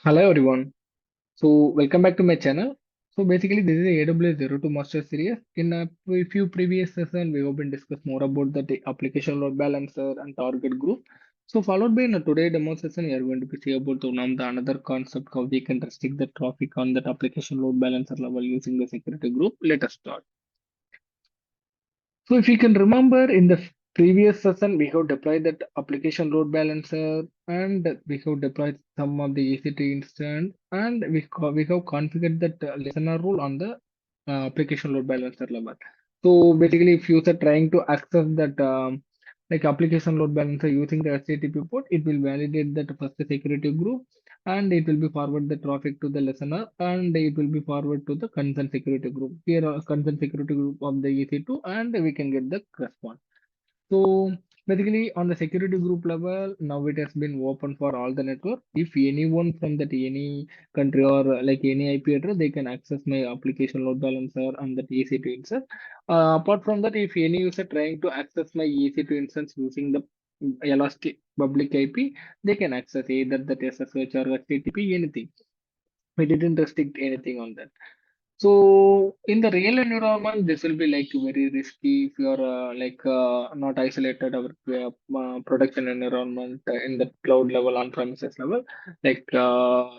Hello everyone. So welcome back to my channel. So basically this is the AWS Zero to Master series. In a few previous sessions we have been discussed more about the application load balancer and target group. So followed by in a today demo session we are going to be see about to now the another concept how we can restrict the traffic on that application load balancer level using the security group. Let us start. So if you can remember in the previous session, we have deployed that application load balancer and we have deployed some of the EC2 instance and we have configured that listener rule on the application load balancer level. So basically if user trying to access that like application load balancer using the HTTP port, it will validate that first security group and it will be forward the traffic to the listener and it will be forward to the concern security group. Here concern security group of the EC2 and we can get the response. So basically on the security group level, now it has been open for all the network. If anyone from that any country or like any IP address, they can access my application load balancer and the EC2 instance. Apart from that, if any user trying to access my EC2 instance using the elastic public IP, they can access either the SSH or HTTP, anything. We didn't restrict anything on that. So in the real environment, this will be like very risky if you are not isolated our production environment in the cloud level on premises level.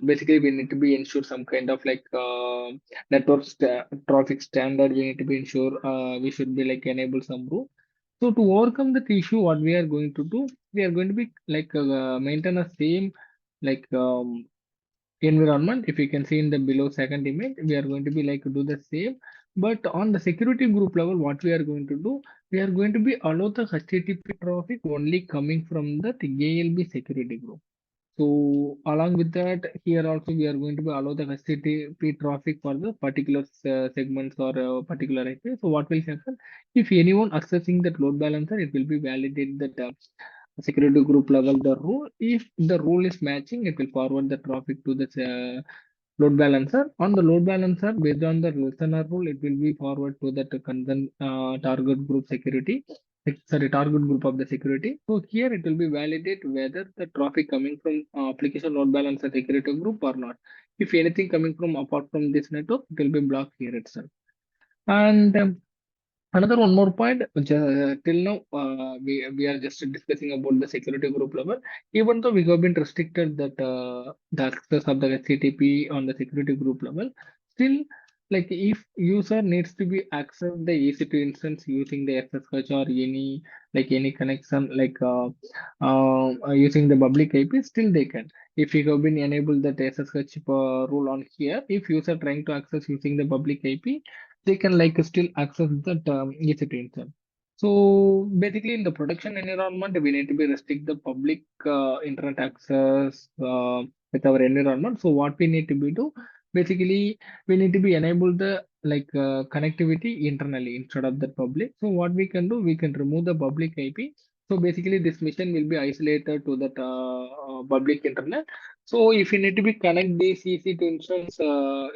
Basically, we need to be ensure some kind of traffic standard. We need to be ensure we should be like enable some rule. So to overcome that issue, what we are going to do, we are going to be maintain a same like environment. If you can see in the below second image, we are going to be like do the same, but on the security group level what we are going to do, we are going to be allow the HTTP traffic only coming from the ALB security group. So along with that, here also we are going to be allow the HTTP traffic for the particular segments or particular IP. So what will happen if anyone accessing that load balancer, it will be validate that security group level the rule. If the rule is matching, it will forward the traffic to the load balancer. On the load balancer, based on the listener rule, it will be forward to the concern target group security. Sorry, target group of the security. So here it will be validate whether the traffic coming from application load balancer security group or not. If anything coming from apart from this network, it will be blocked here itself. And another one more point, which till now we are just discussing about the security group level. Even though we have been restricted that the access of the HTTP on the security group level, still like if user needs to be access the EC2 instance using the SSH or any connection using the public IP, still they can. If you have been enabled that SSH rule on here, if user trying to access using the public IP, they can like still access that EC2 instance. So basically, in the production environment, we need to be restrict the public internet access with our environment. So what we need to be do, basically, we need to be enable the connectivity internally instead of the public. So what we can do, we can remove the public IP. So basically, this mission will be isolated to that public internet. So if you need to be connect this EC2 instance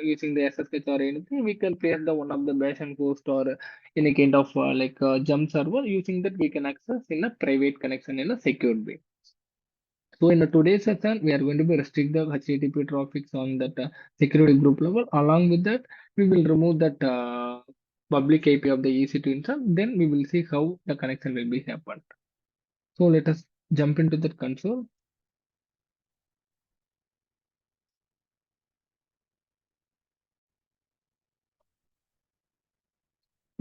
using the SSH or anything, we can paste the one of the bash and host or any kind of jump server. Using that, we can access in a private connection in a secured way. So in the today's session, we are going to be restrict the HTTP traffic on that security group level. Along with that, we will remove that public IP of the EC2 instance. Then we will see how the connection will be happened. So let us jump into the console.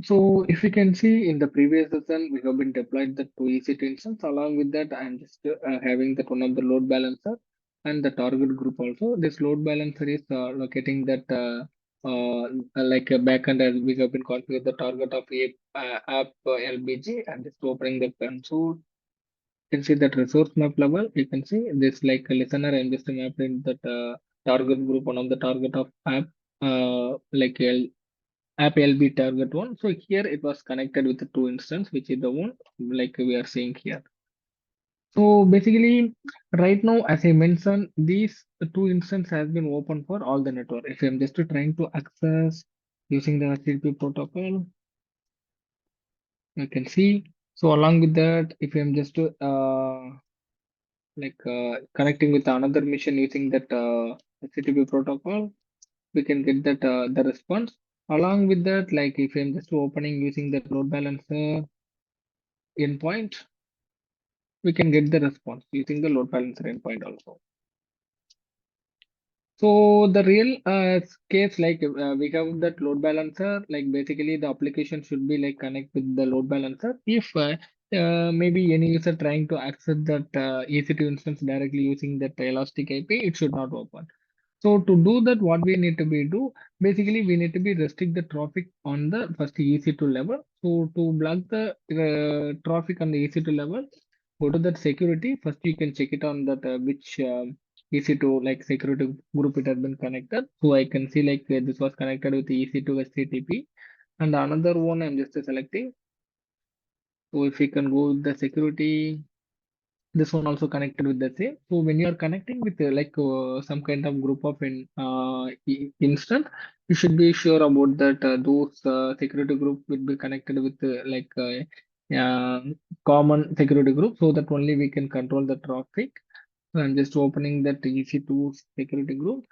So if you can see in the previous session, we have been deployed the two EC2 instance. Along with that, I'm just having that one of the load balancer and the target group also. This load balancer is locating that like a backend as we have been configured the target of app LBG and just opening the console. You can see that resource map level. You can see this like a listener. I'm just mapping that target group, one of the target of app app LB target one. So here it was connected with the two instance, which is the one like we are seeing here. So basically, right now, as I mentioned, these two instance has been open for all the network. If I'm just trying to access using the HTTP protocol, you can see. So along with that, if I'm just connecting with another machine using that HTTP protocol, we can get that the response. Along with that, like if I'm just opening using that load balancer endpoint, we can get the response using the load balancer endpoint also. So the real case, like we have that load balancer, like basically the application should be like connect with the load balancer. If maybe any user trying to access that EC2 instance directly using that Elastic IP, it should not open. So to do that, what we need to be do, basically we need to be restrict the traffic on the first EC2 level. So to block the traffic on the EC2 level, go to that security. First, you can check it on that which EC2 like security group it has been connected. So I can see like this was connected with EC2 HTTP, and another one I'm just selecting. So if we can go with the security, this one also connected with the same. So when you are connecting with some kind of group of instance, you should be sure about that those security group will be connected with common security group, so that only we can control the traffic. So I'm just opening that EC2 security group.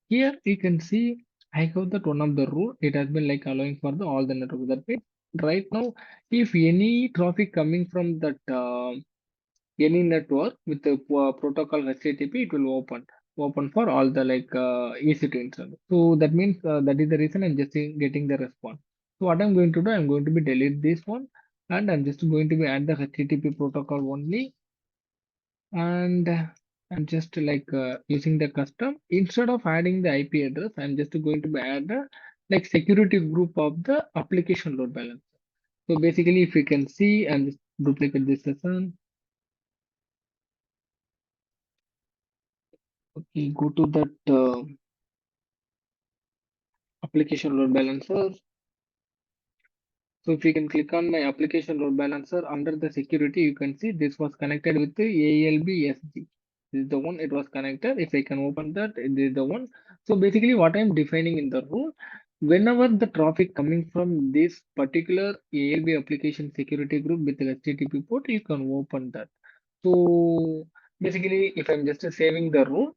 Here you can see I have that one of the rule. It has been like allowing for the all the network. That means right now, if any traffic coming from that any network with the protocol HTTP, it will open for all the EC2 instance. So that means that is the reason I'm just getting the response. So what I'm going to do, I'm going to be delete this one, and I'm just going to be add the HTTP protocol only, and I'm just using the custom instead of adding the IP address. I'm just going to be add the security group of the application load balance. So basically, if you can see, and just duplicate this session. Okay, go to that application load balancer. So if you can click on my application load balancer under the security, you can see this was connected with the ALB SG. This is the one it was connected. If I can open that, this is the one. So basically what I'm defining in the rule, whenever the traffic coming from this particular ALB application security group with the HTTP port, you can open that. So basically, if I'm just saving the rule,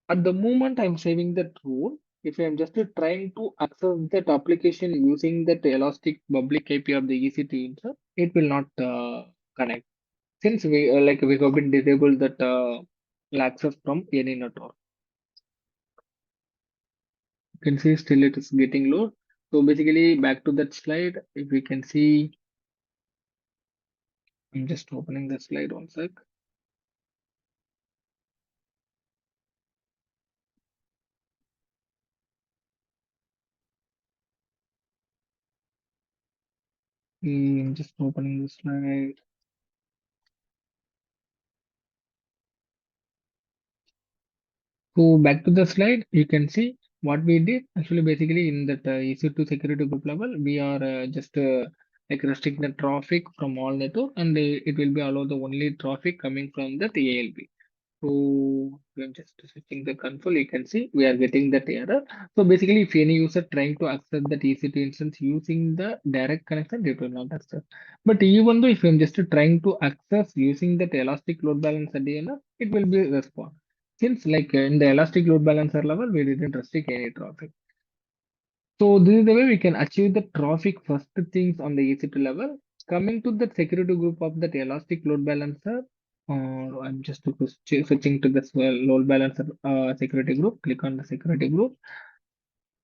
at the moment I'm saving that rule, if I'm just trying to access that application using that elastic public API of the EC2 insert, it will not connect since we have been disabled that access from any network. You can see still it is getting low. So basically back to that slide, if we can see, I'm just opening the slide one sec. I'm just opening the slide. So back to the slide, you can see what we did. Actually, basically in that EC2 security group level, we are just restricting the traffic from all network, and it will be allow the only traffic coming from that ALB. So I'm just switching the console. You can see we are getting that error. So basically, if any user trying to access that EC2 instance using the direct connection, it will not access. But even though if I'm just trying to access using that elastic load balancer DNS, it will be respond. Since in the elastic load balancer level, we didn't restrict any traffic. So this is the way we can achieve the traffic first things on the EC2 level. Coming to the security group of that elastic load balancer, or I'm just switching to the load balancer security group. Click on the security group.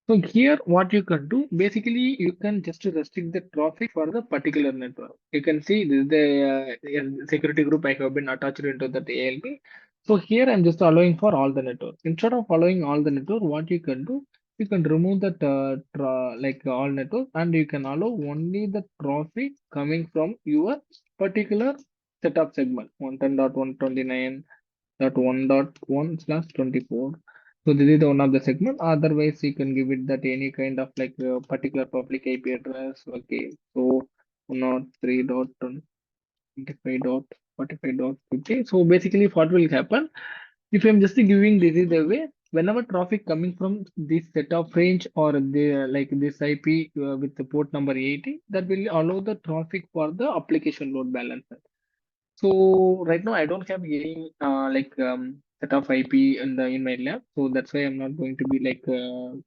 So here, what you can do, basically, you can just restrict the traffic for the particular network. You can see this is the security group I have been attached into that ALB. So here I'm just allowing for all the network. Instead of allowing all the network, what you can do, you can remove that all network, and you can allow only the traffic coming from your particular setup segment 110.129.1.1/24. So this is the one of the segment. Otherwise, you can give it that any kind of particular public IP address. Okay, so 103.25.45.50. So basically, what will happen if I'm just giving this is the way, whenever traffic coming from this set of range or the this IP with the port number 80, that will allow the traffic for the application load balancer. So right now I don't have any set of IP in my lab, so that's why I'm not going to be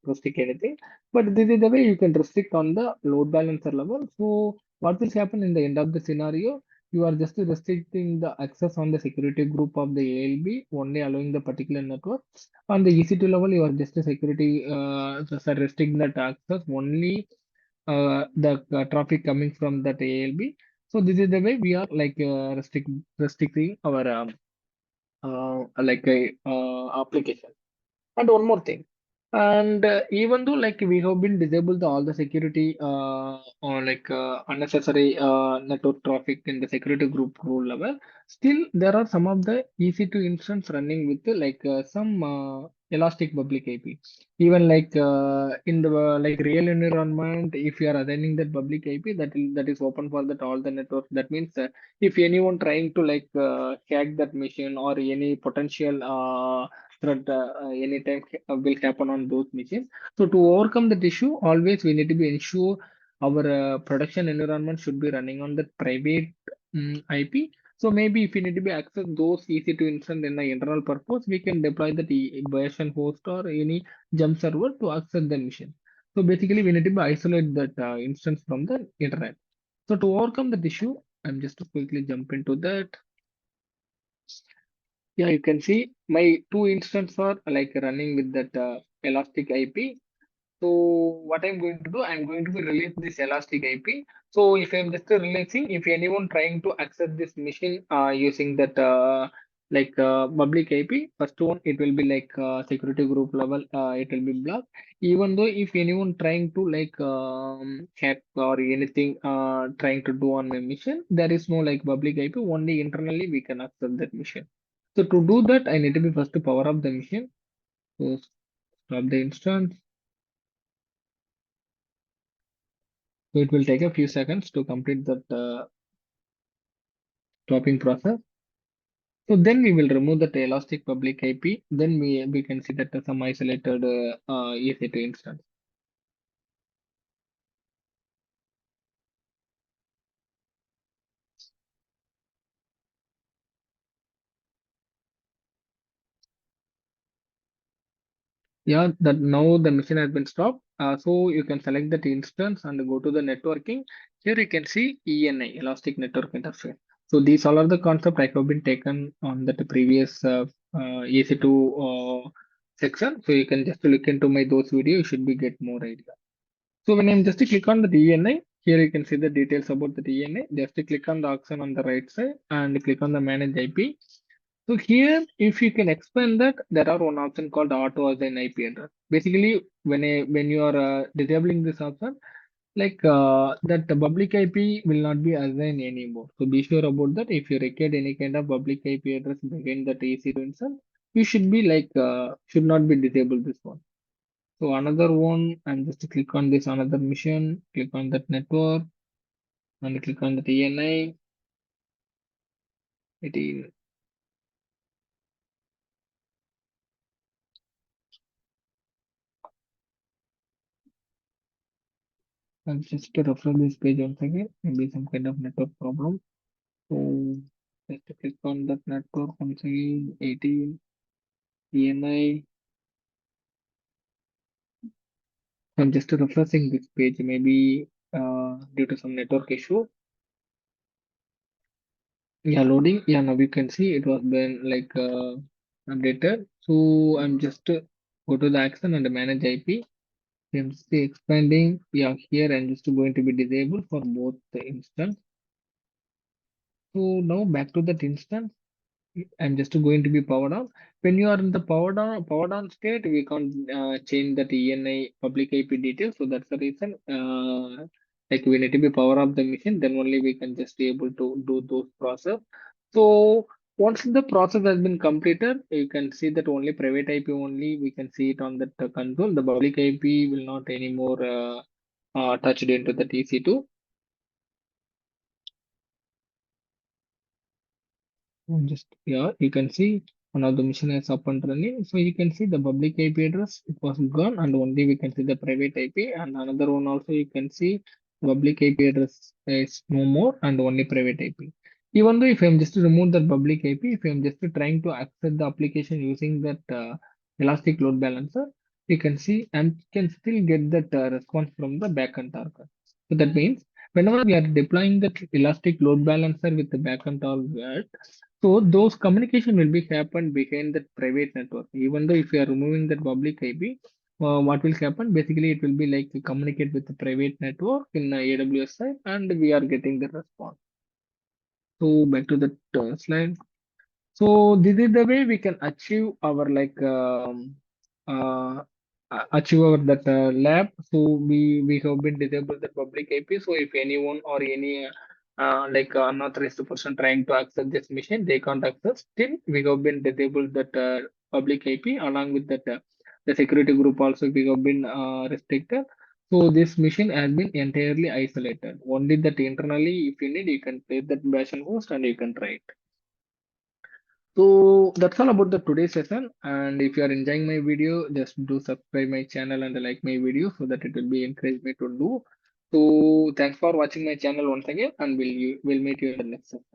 restrict anything. But this is the way you can restrict on the load balancer level. So what will happen in the end of the scenario? You are just restricting the access on the security group of the ALB, only allowing the particular network. On the EC2 level, you are just a security just restricting that access only the traffic coming from that ALB. So this is the way we are restricting our application. And one more thing. And even though we have been disabled all the security or unnecessary network traffic in the security group rule level, still there are some of the EC2 instance running with some elastic public IP. Even in the real environment, if you are assigning that public IP, that is open for that all the networks. That means if anyone trying to hack that machine or any potential threat anytime will happen on those machines. So to overcome that issue, always we need to be ensure our production environment should be running on the private IP. So maybe if we need to be access those EC2 instance in the internal purpose, we can deploy the version host or any jump server to access the machine. So basically, we need to be isolate that instance from the internet. So to overcome that issue, I'm just to quickly jump into that. Yeah, you can see my two instances are running with that elastic IP. So what I'm going to do, I'm going to be release this elastic IP. So if I'm just releasing, if anyone trying to access this machine using that public IP, first one it will be security group level, it will be blocked. Even though if anyone trying to hack or anything trying to do on my mission, there is no public IP. Only internally we can access that mission. So to do that, I need to be first to power up the machine. So stop the instance. So it will take a few seconds to complete that swapping process. So then we will remove that elastic public IP. Then we can see that some isolated EC2 instance. Yeah, that now the machine has been stopped. So you can select that instance and go to the networking. Here you can see ENI, Elastic Network Interface. So these all are the concept I have been taken on that previous EC2 section. So you can just look into my those video. You should be get more idea. So when I'm just to click on the DNI, here you can see the details about the DNI. Just to click on the option on the right side and click on the manage IP. So here, if you can expand that, there are one option called auto assign IP address. Basically, when you are disabling this option, that the public IP will not be assigned anymore. So be sure about that. If you require any kind of public IP address behind the EC2 instance, you should be should not be disabled this one. So another one, I'm just to click on this another mission, click on that network, and click on the TNI. It is I'll just to refresh this page once again. Maybe some kind of network problem. So just to click on that network once again, 18 TNI. I'm just refreshing this page, maybe due to some network issue. Yeah, loading. Yeah, now we can see it was been updated. So I'm just go to the action and manage IP. I'm just expanding. Yeah, here I'm just going to be disabled for both the instance. So now back to that instance. I'm just going to be powered on. When you are in the powered on state, we can't change that ENI public IP details. So that's the reason. We need to be power up the machine, then only we can just be able to do those process. So once the process has been completed, you can see that only private IP only we can see it on the console. The public IP will not anymore touched into the TC2. And just yeah, you can see one of the machine is up and running. So you can see the public IP address, it was gone, and only we can see the private IP. And another one also you can see public IP address is no more and only private IP. Even though if I'm just to remove that public IP, if I'm just trying to access the application using that elastic load balancer, you can see and can still get that response from the backend target. So that means whenever we are deploying that elastic load balancer with the backend target, so those communication will be happen behind that private network. Even though if you are removing that public IP, what will happen? Basically, it will be like to communicate with the private network in AWS side, and we are getting the response. So back to the slide. So this is the way we can achieve our achieve our that lab. So we have been disabled the public IP. So if anyone or any unauthorized person trying to access this machine, they can't access. Still, we have been disabled that public IP along with that the security group also we have been restricted. So this machine has been entirely isolated. Only that internally, if you need, you can place that bash and host and you can try it. So that's all about the today's session. And if you are enjoying my video, just do subscribe my channel and like my video so that it will be encourage me to do. So thanks for watching my channel once again, and we'll meet you in the next session.